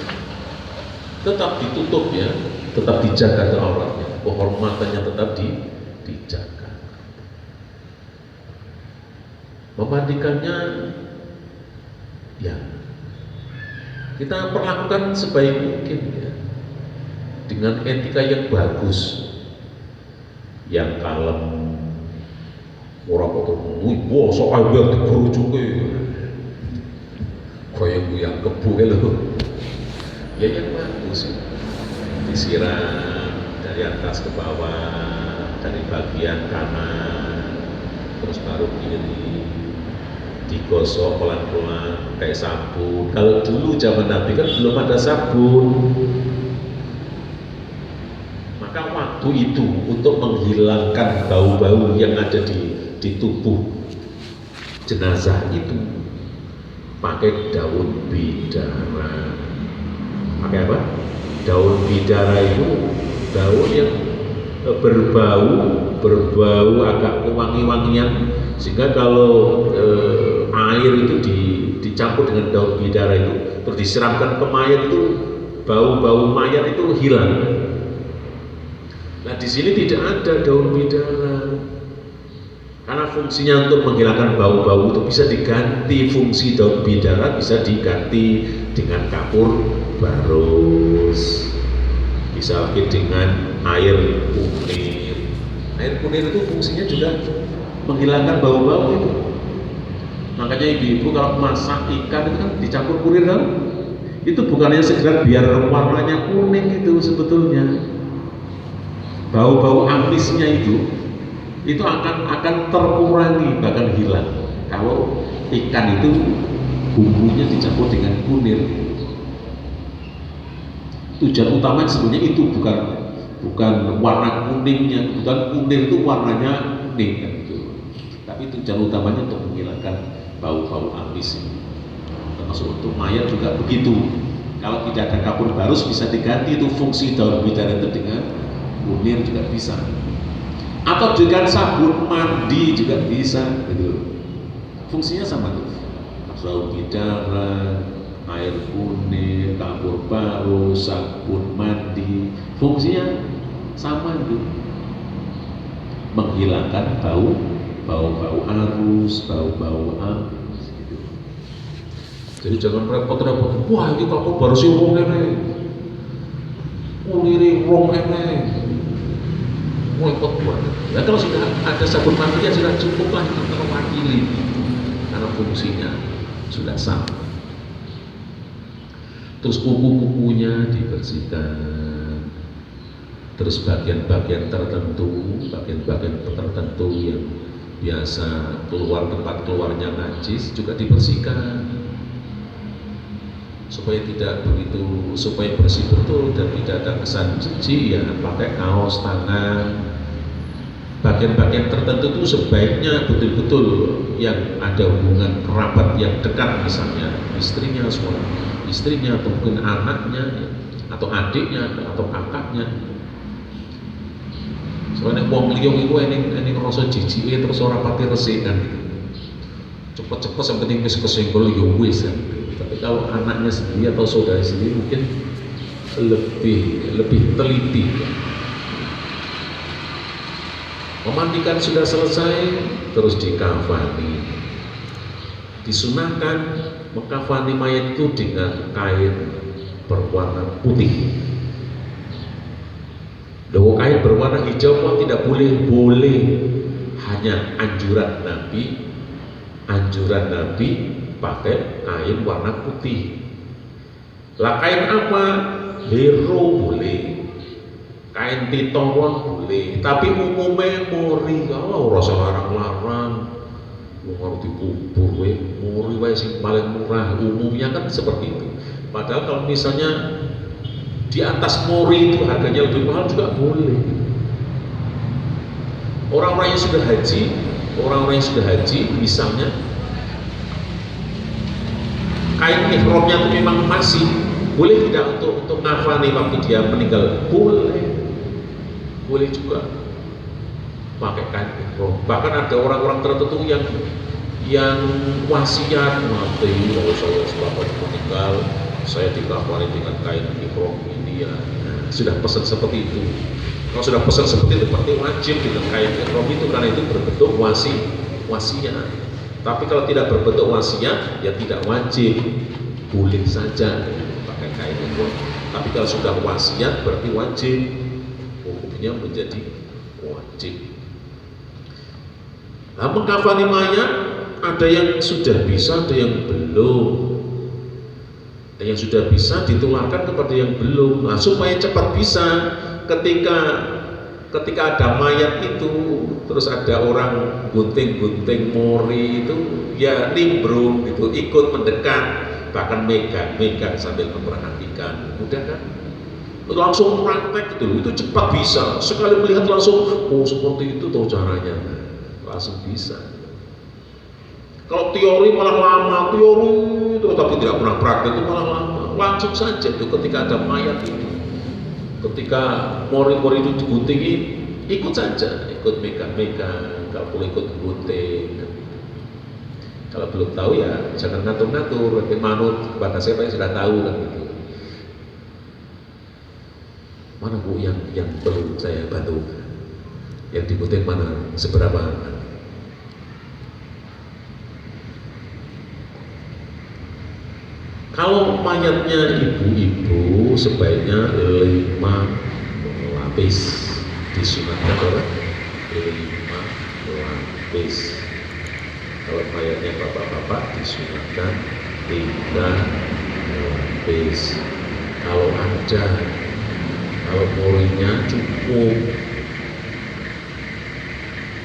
Tetap ditutup ya, tetap dijaga ke auratnya. Kehormatannya tetap dijaga. Memandikannya ya kita perlakukan sebaik mungkin ya, dengan etika yang bagus, yang kalem, ora kok wah sok ae dikerucuke kaya yang kebu lho. Ya yang bagus disiram dari atas ke bawah, dari bagian kanan terus baru kiri, digosok pelan-pelan kayak sabun. Kalau dulu zaman Nabi kan belum ada sabun. lampu itu untuk menghilangkan bau-bau yang ada di tubuh jenazah itu pakai daun bidara. Pakai apa? Daun bidara itu daun yang berbau agak wangi-wangian, sehingga kalau air itu dicampur dengan daun bidara itu terus disiramkan ke mayat itu bau-bau mayat itu hilang. Nah di sini tidak ada daun bidara karena fungsinya untuk menghilangkan bau-bau itu bisa diganti, fungsi daun bidara bisa diganti dengan kapur barus, bisa lagi dengan air kunir. Air kunir itu fungsinya juga menghilangkan bau-bau itu. Makanya ibu-ibu kalau masak ikan itu kan dicampur kunir kan? Itu bukannya sekedar biar warnanya kuning itu sebetulnya. Bau-bau amisnya itu akan terkurangi, bahkan hilang kalau ikan itu bumbunya dicampur dengan kunir. Tujuan utamanya sebenarnya itu bukan warna kuningnya, bukan kunir itu warnanya kuning kan gitu. Tapi tujuan utamanya untuk menghilangkan bau-bau amis ini. Termasuk untuk mayat juga begitu. Kalau tidak ada kapur barus bisa diganti itu fungsi daun bidara itu dengan kunir juga bisa. Atau dengan sabun mandi juga bisa gitu. Fungsinya sama tuh. Daun bidara, air kunir, kapur barus, sabun mandi, fungsinya sama itu. Menghilangkan bau arus, bau amis gitu. Jadi jangan repot-repot. Wah, ini kapur barus wong ngene. Kunire wong ngene. Repot banget. Nah, kalau sudah ada sabun mandi ya sudah cukup lah untuk mewakili, karena fungsinya sudah sama. Terus kuku-kukunya dibersihkan. Terus bagian-bagian tertentu yang biasa keluar tempat keluarnya najis juga dibersihkan. Supaya bersih betul dan tidak ada kesan jijik, ya pakai kaos tangan. Bagian-bagian tertentu itu sebaiknya betul-betul yang ada hubungan kerabat yang dekat, misalnya istrinya, suami istrinya, atau mungkin anaknya, atau adiknya, atau kakaknya. Soalnya wong liya iku ini ngerasa jijike terus ora pati resik kan. Cepet-cepet yang penting wis kesenggol ya wis kan. Tapi kalau anaknya sendiri atau saudara sendiri mungkin lebih teliti. Memandikan sudah selesai, terus dikafani. Disunahkan mengkafani mayat itu dengan kain berwarna putih. Kalau kain berwarna hijau pun tidak boleh, hanya anjuran Nabi pakai kain warna putih. Lah kain apa? Hero boleh, kain titoron boleh, tapi umumnya mori. Kalau rasa larang-larang, mau dikubur mori wae sing paling murah. Umumnya kan seperti itu. Padahal kalau misalnya di atas mori itu harganya lebih mahal juga boleh. Orang-orang yang sudah haji, misalnya kain ihramnya itu memang masih boleh tidak untuk ngafani waktu dia meninggal? Boleh juga pakai kain ihram. Bahkan ada orang-orang tertentu yang wasiat, mati kalau saya sebagai meninggal saya dikafani dengan kain ihram ini ya. Nah, sudah pesan seperti itu. Kalau sudah pesan seperti itu berarti wajib dengan kain ihram itu, karena itu berbentuk wasiat. Tapi kalau tidak berbentuk wasiat, ya tidak wajib, boleh saja pakai kain ihram. Tapi kalau sudah wasiat berarti wajib, hukumnya menjadi wajib. Nah, mengkafani mayat ada yang sudah bisa, ada yang belum. Ada yang sudah bisa ditularkan kepada yang belum. Nah, supaya cepat bisa, ketika ada mayat itu terus ada orang gunting mori itu, ya nimbrung gitu, ikut mendekat, bahkan megang sambil memperhatikan. Mudah kan? langsung praktek gitu, itu cepat bisa. Sekali melihat langsung, oh seperti itu tuh caranya, langsung bisa. Kalau teori malah lama, teori terus tapi tidak pernah praktek itu malah lama. Langsung saja itu ketika ada mayat itu, ketika murid-murid itu diguntingi, ikut saja, ikut megang-megang, kalau boleh ikut gunting. Kalau belum tahu ya jangan ngatur-ngatur, nanti manut kepada siapa yang sudah tahu kan gitu. Mana bu yang perlu saya bantu? Yang digunting mana? Seberapa? Kalau mayatnya ibu-ibu sebaiknya 5 lapis disunatkan orang 5 lapis. Kalau mayatnya bapak-bapak disunatkan 3 lapis. Kalau muridnya cukup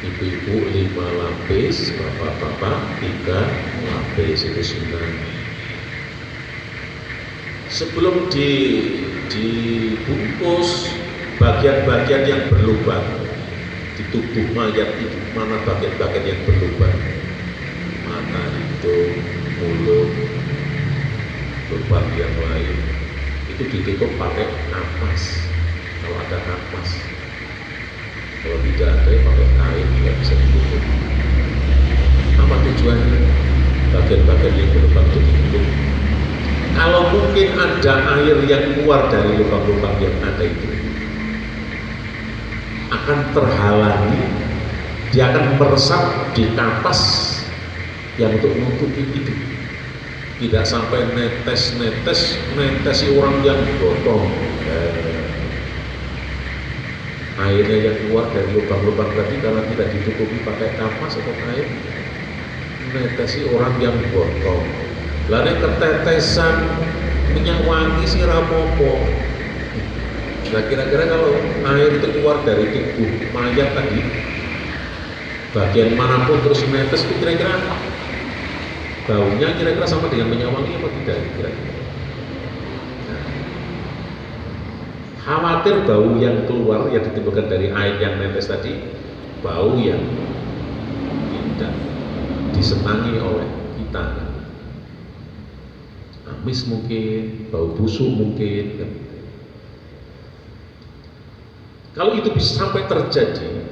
ibu-ibu 5 lapis, bapak-bapak 3 lapis, itu sunat. Sebelum dibungkus bagian-bagian yang berlubang di tubuh mayat itu, mana bagian-bagian yang berlubang, mata, hidung, mulut, lubang yang lain, itu ditutup pakai napas. Kalau ada napas, kalau tidak ada ya pakai kain, tidak bisa ditutup. Apa tujuannya? Bagian-bagian yang berlubang itu ditutup. Kalau mungkin ada air yang keluar dari lubang-lubang yang ada itu, akan terhalangi, dia akan meresap di napas yang untuk menutupi itu. Tidak sampai netesi orang yang gotong. Airnya yang keluar dari lubang-lubang tadi karena tidak ditutupi pakai napas atau air, netesi orang yang gotong. Lalu ketetesan minyak wangi si rapopo. Nah kira-kira kalau air itu keluar dari tubuh mayat tadi, bagian manapun terus menetes, itu kira-kira apa? Baunya kira-kira sama dengan minyak wangi apa tidak? Kira-kira. Nah, khawatir bau yang keluar yang ditimbulkan dari air yang menetes tadi, bau yang tidak disenangi oleh kita. Amis mungkin, bau busuk mungkin kan. Kalau itu bisa sampai terjadi,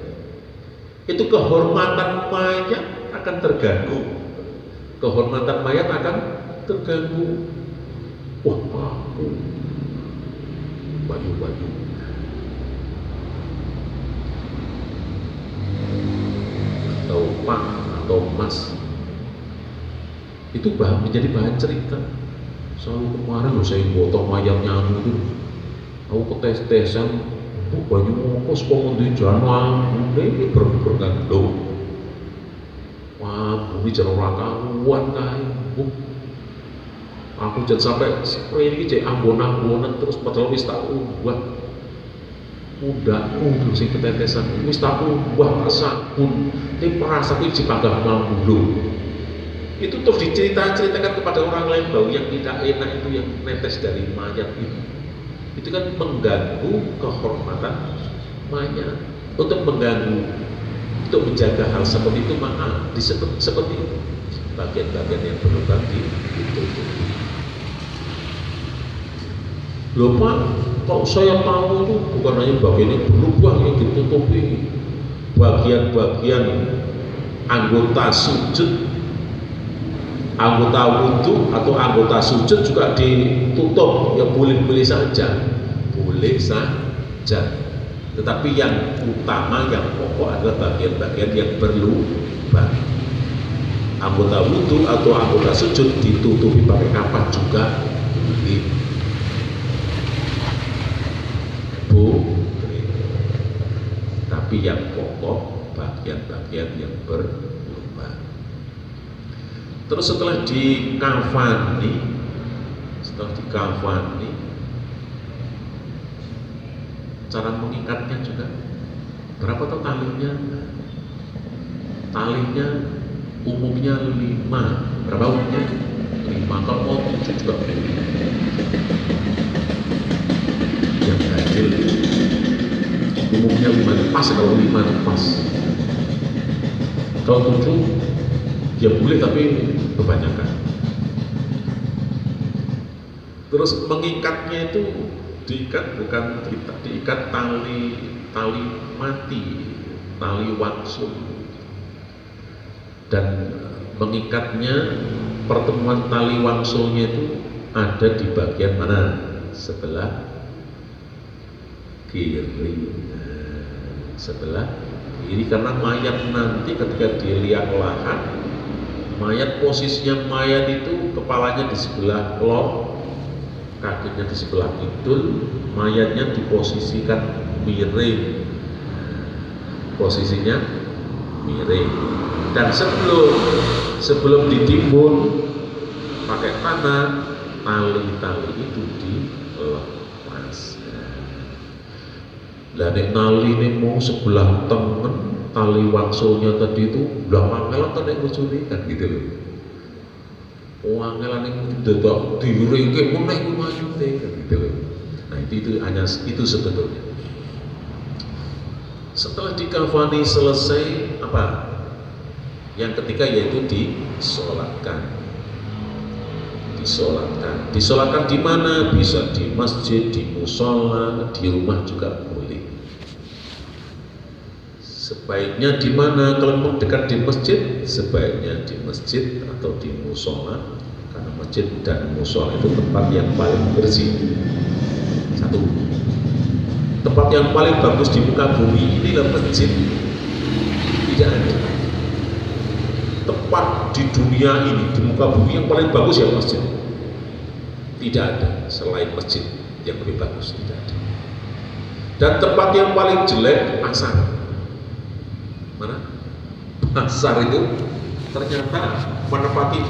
itu kehormatan mayat akan terganggu. Kehormatan mayat akan terganggu. Wah, baju atau pak atau emas itu menjadi bahan cerita. Selalu kemarin loh saya potong mayatnya itu, aku ketes-tesan, baju ngokos kok di jalan ini bergandung. Wah, bumi jangan rakawan kae. Aku jangan sampai spray ini jadi ambon-ambonan terus padahal wis tak ubah. Udahku sing ketetesan wis tak ubah rasaku. Ini perasaku dipanggah mambu. Itu terus diceritakan kepada orang lain, bau yang tidak enak itu yang netes dari mayat itu kan mengganggu kehormatan mayat. Untuk menjaga hal seperti itu maka disebut seperti itu, bagian-bagian yang berlubang ditutupi. Loh Pak, kalau saya tahu itu bukan hanya bagian yang berlubang yang ditutupi, bagian-bagian anggota sujud, anggota wudhu atau anggota sujud juga ditutup, ya boleh-boleh saja, boleh saja. Tetapi yang utama, yang pokok adalah bagian-bagian yang berlubang. Anggota wudhu atau anggota sujud ditutupi pakai kapas juga boleh. Boleh. Tapi yang pokok bagian-bagian yang berlubang. Terus setelah dikafani, cara mengikatnya juga berapa tuh talinya? Talinya umumnya 5. Berapa umumnya? 5. Kalau mau 7 juga boleh. yang ganjil umumnya 5 pas, kalau 5 pas. Kalau 7 ya boleh tapi kebanyakan. Terus mengikatnya itu diikat bukan diikat tali mati, tali wangsul. Dan mengikatnya, pertemuan tali wangsulnya itu ada di bagian mana? Sebelah kiri. Sebelah kiri, karena mayat nanti ketika dilihat lahat, mayat posisinya mayat itu kepalanya di sebelah lor, kakinya di sebelah kidul, mayatnya diposisikan miring, posisinya miring. Dan sebelum ditimbun pakai tanah, tali-tali itu dilepas. Lah nek nali ini mau sebelah tengen, tali wangsulnya tadi itu udah pangelan tuh nek bojone kan gitu loh. Wangelan itu dadak diringke meneh ku mayite kan gitu loh. Nah itu hanya itu sebetulnya. Setelah dikafani selesai apa? Yang ketiga yaitu disolatkan. Disolatkan di mana? Bisa di masjid, di musola, di rumah juga boleh. Sebaiknya di mana? Kalau mau dekat di masjid, sebaiknya di masjid atau di musola, karena masjid dan musola itu tempat yang paling bersih. Satu. Tempat yang paling bagus di muka bumi ini adalah masjid. Tidak ada tempat di dunia ini, di muka bumi yang paling bagus ya masjid. Tidak ada selain masjid yang lebih bagus, tidak ada. Dan tempat yang paling jelek pasar. Mana? Pasar itu ternyata menempati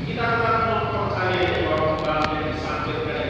Kita tetap mempercayai bahwa kembali sakit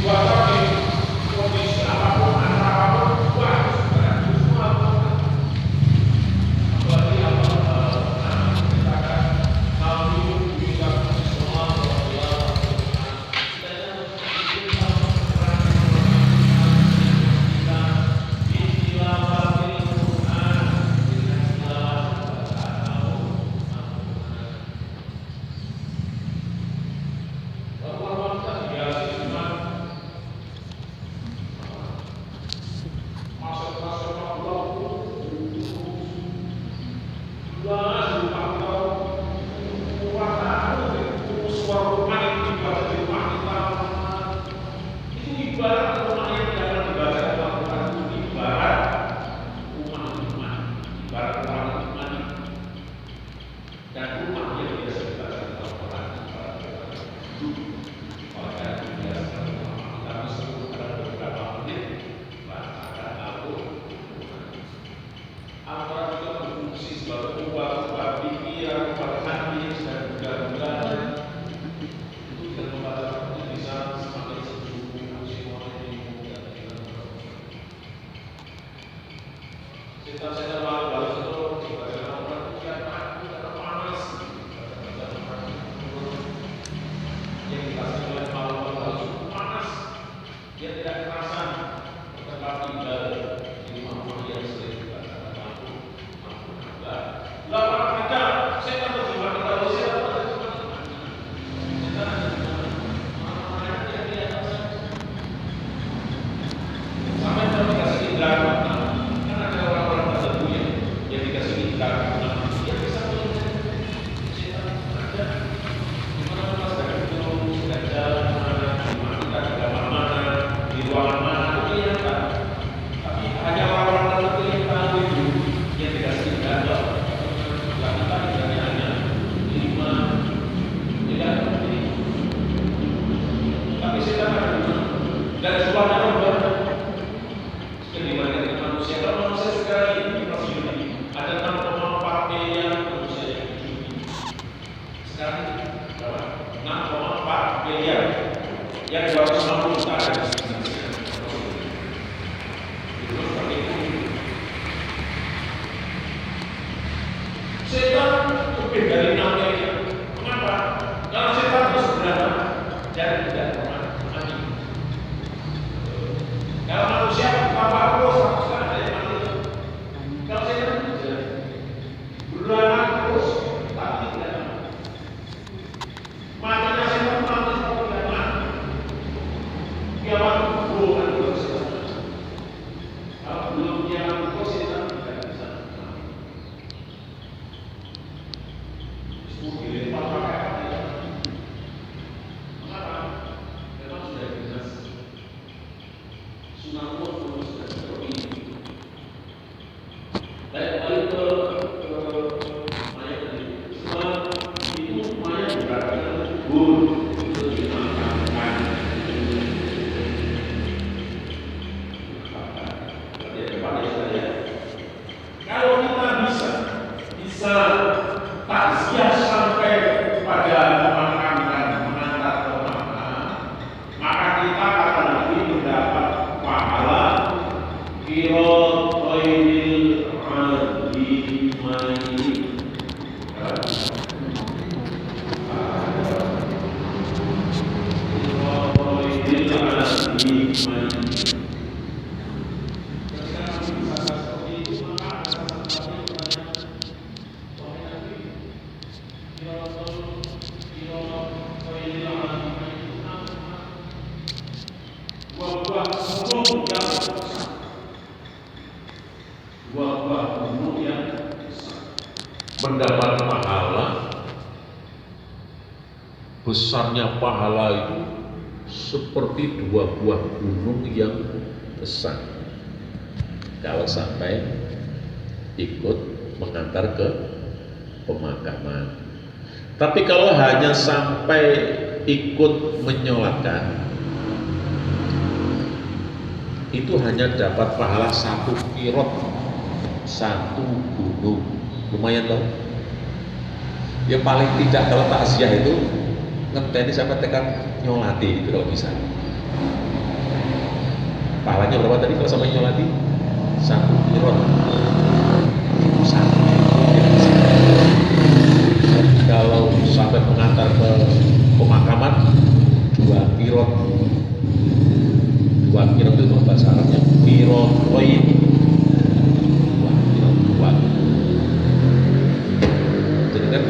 Dua kali kondisi apapun, antara apapun, wah, antara juga berfungsi sebagai obat pikiran, obat hati dan gula-gula. Itu dengan membaca itu bisa semakin sejuk, semuanya dan setan-setan malu itu diberikan obat pikiran aku karena panas. Yang dikasih oleh malu itu panas, dia tidak kerasan, tempat tinggal di rumah yang sering dikatakan mampu. Lalu ada setan terjemah kalau setan terjemah setan mana yang dia sampai dikasih indra kan ada orang-orang tertentu yang dikasih indra yang bisa melihat setan ada di mana-mana sedang duduk, sedang jalan mana, di mana, di ruangan mana itu kelihatan. Tapi hanya orang-orang tertentu yang tahu itu yang dikasih indra. Tapi setan ada dan semuanya orang yang dibandingkan dengan manusia. Kalau manusia sekarang ini ada 6,4 miliar manusia yang hidup. Sekarang ini berapa? 6,4 miliar yang 250 juta ada di Indonesia. Itu seperti itu. Setan lebih dari 6 miliar. Mengapa? Kalau setan itu sebenarnya dan tidak pernah mati. Kalau manusia apa-apa sama sekali ada yang mati. Kalau setan tidak beranak terus tapi tidak mati. Matinya setan mati tapi tidak mati. Dia mati bukan terus setan. Kalau belum dia mati setan tidak bisa mati. Dilempar pakai apa? Mengapa? Memang sudah jelas. Sunah pun sudah seperti ini. Baik, kembali ke mayat tadi. Itu mayat berarti kubur itu dimakamkan. Berarti depannya saja. Kalau kita bisa takziah sampai pada memakamkan, mengantar ke makam, maka kita akan lebih mendapat pahala qiratul adimai. Mendapat pahala, besarnya pahala itu seperti 2 buah gunung yang besar kalau sampai ikut mengantar ke pemakaman. Tapi kalau hanya sampai ikut menyolatkan, itu hanya dapat pahala 1 qirot, 1 gunung. Lumayan loh. Ya paling tidak kalau takziah itu ngenteni sampai tekan nyolati itu kalau bisa. Pahalanya berapa tadi kalau sampai nyolati? 1 qirot. 1. Kalau sampai mengantar ke pemakaman 2 qirot. 2 qirot itu bahasa Arabnya qirotoin. 2 qirot. Jadi kan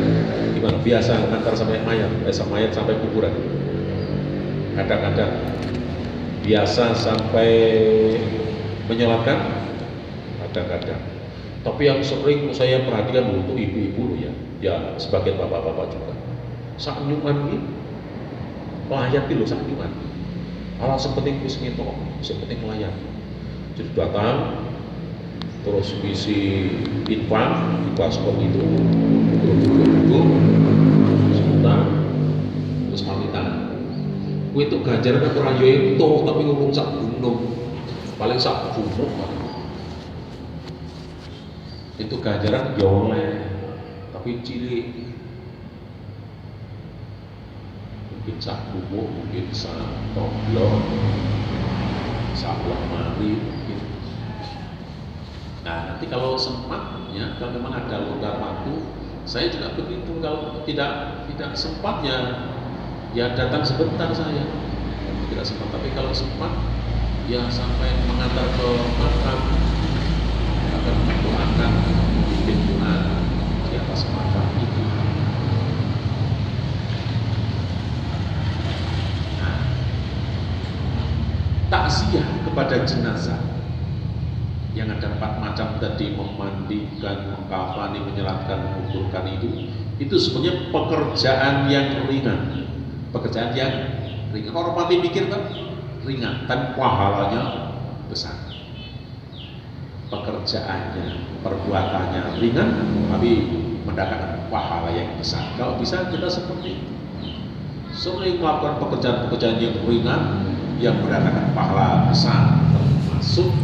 gimana? Biasa mengantar sampai mayat sampai kuburan. Kadang-kadang biasa sampai menyolatkan, kadang-kadang. Tapi yang sering saya perhatikan untuk ibu-ibu ya sebagian bapak-bapak juga. Sak nyuman ini melayat dulu sak nyuman. Alah sepenting wis ngetok, sepenting melayat. Jadi datang terus isi infak di paspor itu duduk sebentar terus pamitan. Kuwi itu ganjaran aku ra yo itu tapi ngomong sak gunung. Paling sak gunung. itu ganjaran ya oleh, tapi cilik. Mungkin sak bubuk, mungkin sak toblok, sak lemari mungkin. Nah nanti kalau sempat ya, kalau memang ada longgar waktu, saya juga begitu. Kalau tidak sempatnya ya datang sebentar saya, tidak sempat. Tapi kalau sempat ya sampai mengantar ke makam, akan mendoakan, bikin doa di atas makam itu. Nah, takziah kepada jenazah yang ada 4 macam tadi, memandikan, mengkafani, menyelatkan, menguburkan, itu sebenarnya pekerjaan yang ringan. Pekerjaan yang ringan. Orang mati mikir kan ringan, dan pahalanya besar. Pekerjaannya, perbuatannya ringan, tapi mendatangkan pahala yang besar. Kalau bisa kita seperti itu, sering melakukan pekerjaan-pekerjaan yang ringan, yang mendatangkan pahala besar, termasuk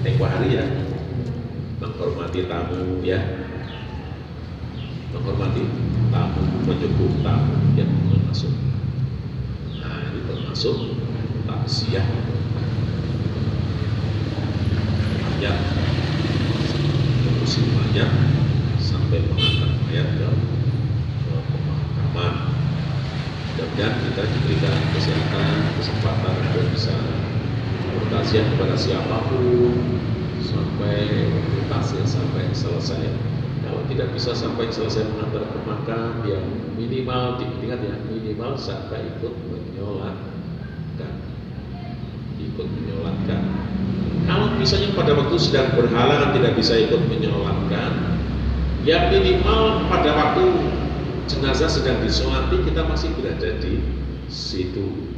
tempoh hari ya, menghormati tamu ya, menghormati tamu, menjemput tamu yang masuk. Nah ini termasuk takziah mayat, mengurusi mayat sampai mengantar mayat ke pemakaman. Mudah-mudahan kita diberikan kesehatan, kesempatan untuk bisa bertakziah kepada siapapun sampai tuntas ya, sampai selesai. Kalau tidak bisa sampai selesai mengantar ke makam, ya minimal diingat ya, minimal sampai ikut menyolatkan, Kalau misalnya pada waktu sedang berhalangan tidak bisa ikut menyolatkan, ya minimal pada waktu jenazah sedang disolati kita masih berada di situ.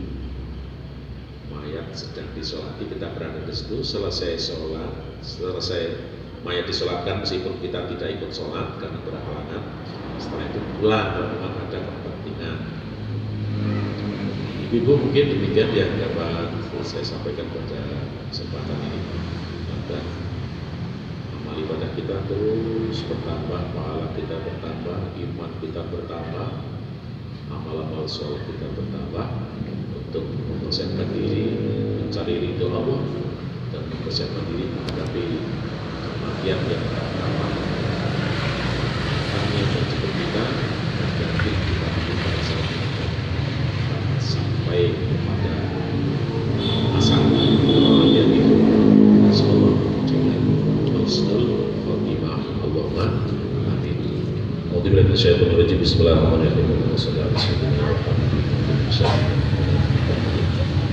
Mayat sedang disolati, kita berada di situ. Selesai sholat, selesai mayat disolatkan meskipun kita tidak ikut sholat karena berhalangan, setelah itu pulang kalau memang ada kepentingan. Ibu mungkin demikian yang dapat saya sampaikan pada kesempatan ini. Maka amal ibadah kita terus bertambah, pahala kita bertambah, iman kita bertambah, amal-amal soleh kita bertambah, untuk mempersiapkan diri mencari ridho Allah dan mempersiapkan diri menghadapi kematian yang akan kami yang menjemput kita dan yakin kita pada saat ini sampai kepada asal kematian itu. Allahumma amin. Alhamdulillah minasyaitonirrajim. Bismillahirrahmanirrahim.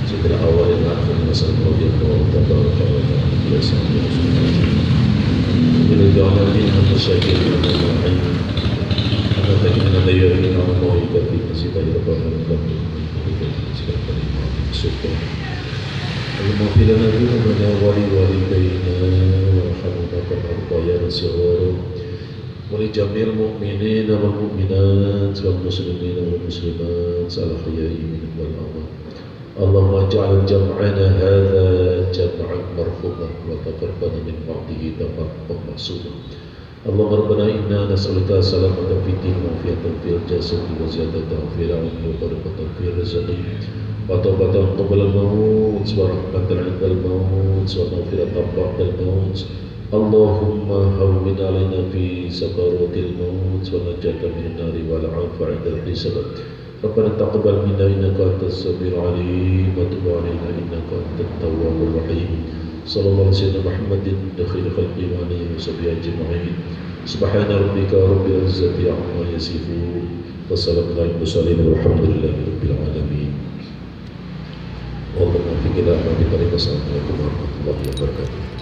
Setelah awal yang akhir masalah Allah tabaraka wa ta'ala bila jawab ini apa saja yang terbaik apa tadi yang yang Allah ibadi kita ya Rabbana syukur Allahumma fil lana wa walidayna warhamna kama rabbayana shighara wa li jami'il mu'minina wal mu'minat wal muslimina wal muslimat al ahya'i minhum wal amwat. Allahumma ij'al jam'ana hadha jam'an marfuqan wa taqabbal min ba'dihi taqabbal mahsuban. Allahumma rabbana inna nas'aluka salamatan fid din wa afiatan fil jasadi wa ziyadatan fil 'ilmi wa barakatan fil rizqi wa tawbatan qabla al-maut wa rahmatan 'inda al-maut wa maghfiratan ba'da al-maut. Allahumma hawwin 'alaina fi sakaratil maut wa najatan min an-nari wal 'afwa 'inda al-hisab. Rabbana taqabbal minna innaka antas samiul 'alim wa tub 'alaina innaka antat tawwabur rahim. Sallallahu alaihi wa Muhammadin khairil khalqi wa alihi wa sahbihi ajma'in. Subhana rabbika rabbil izzati 'amma yasifun wa salamun 'alal mursalin walhamdulillahi rabbil alamin. Allahumma fiqna ma bi tariqas. Assalamualaikum warahmatullahi wabarakatuh.